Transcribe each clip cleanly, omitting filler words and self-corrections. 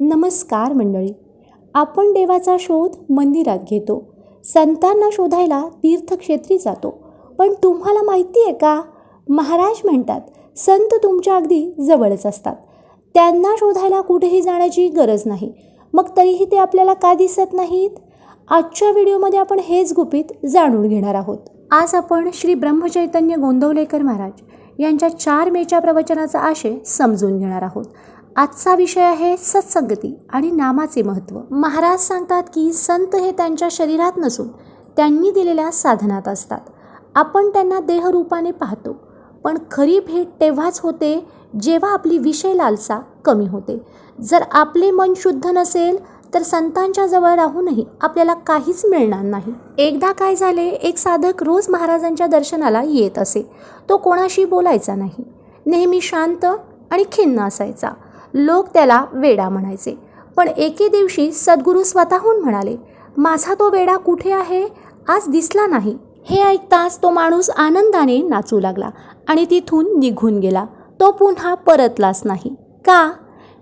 नमस्कार मंडळी. आपण देवाचा शोध मंदिरात घेतो, संतांना शोधायला तीर्थक्षेत्री जातो. पण तुम्हाला माहिती आहे का, महाराज म्हणतात संत तुमच्या अगदी जवळच असतात. त्यांना शोधायला कुठेही जाण्याची गरज नाही. मग तरीही ते आपल्याला का दिसत नाहीत? आजच्या व्हिडिओमध्ये आपण हेच गुपित जाणून घेणार आहोत. आज आपण श्री ब्रह्मचैतन्य गोंदवलेकर महाराज यांच्या 4 मेच्या प्रवचनाचा आशय समजून घेणार आहोत. आजचा विषय आहे सत्संगती आणि नामाचे महत्त्व. महाराज सांगतात की संत हे त्यांच्या शरीरात नसून त्यांनी दिलेल्या साधनात असतात. आपण त्यांना देहरूपाने पाहतो, पण खरी भेट तेव्हाच होते जेव्हा आपली विषय लालसा कमी होते. जर आपले मन शुद्ध नसेल तर संतांच्या जवळ राहूनही आपल्याला काहीच मिळणार नाही. एकदा काय झाले, एक साधक रोज महाराजांच्या दर्शनाला येत असे. तो कोणाशी बोलायचा नाही, नेहमी शांत आणि खिन्न असायचा. लोक त्याला वेडा म्हणायचे. पण एके दिवशी सद्गुरू स्वतःहून म्हणाले, माझा तो वेडा कुठे आहे, आज दिसला नाही. हे ऐकताच तो माणूस आनंदाने नाचू लागला आणि तिथून निघून गेला. तो पुन्हा परतलाच नाही. का?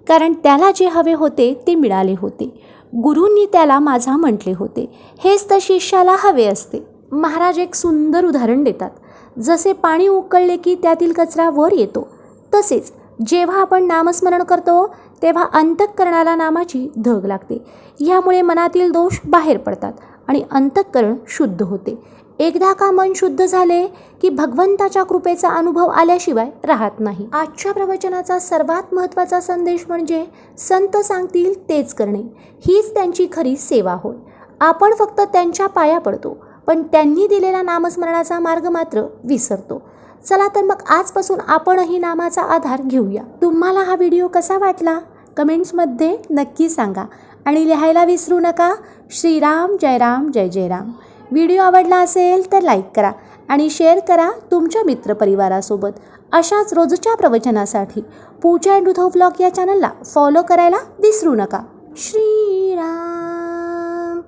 कारण त्याला जे हवे होते ते मिळाले होते. गुरूंनी त्याला माझा म्हटले होते. हेच तर शिष्याला हवे असते. महाराज एक सुंदर उदाहरण देतात. जसे पाणी उकळले की त्यातील कचरा वर येतो, तसेच जेव्हा आपण नामस्मरण करतो तेव्हा अंतःकरणाला नामाची धग लागते. यामुळे मनातील दोष बाहेर पडतात आणि अंतःकरण शुद्ध होते. एकदा का मन शुद्ध झाले की भगवंताच्या कृपेचा अनुभव आल्याशिवाय राहत नाही. आजच्या प्रवचनाचा सर्वात महत्त्वाचा संदेश म्हणजे संत सांगतील तेच करणे, हीच त्यांची खरी सेवा होय. आपण फक्त त्यांच्या पाया पडतो, पण त्यांनी दिलेला नामस्मरणाचा मार्ग मात्र विसरतो. चला तर मग आजपासून आपणही नामाचा आधार घेऊया. तुम्हाला हा व्हिडिओ कसा वाटला कमेंट्समध्ये नक्की सांगा आणि लिहायला विसरू नका. श्रीराम जय राम जय जय राम. व्हिडिओ आवडला असेल तर लाईक करा आणि शेअर करा तुमच्या मित्रपरिवारासोबत. अशाच रोजच्या प्रवचनासाठी पूजा अँड उद्धव व्लॉग या चॅनलला फॉलो करायला विसरू नका. श्रीराम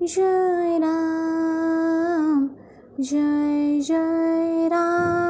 जय राम जय जय राम.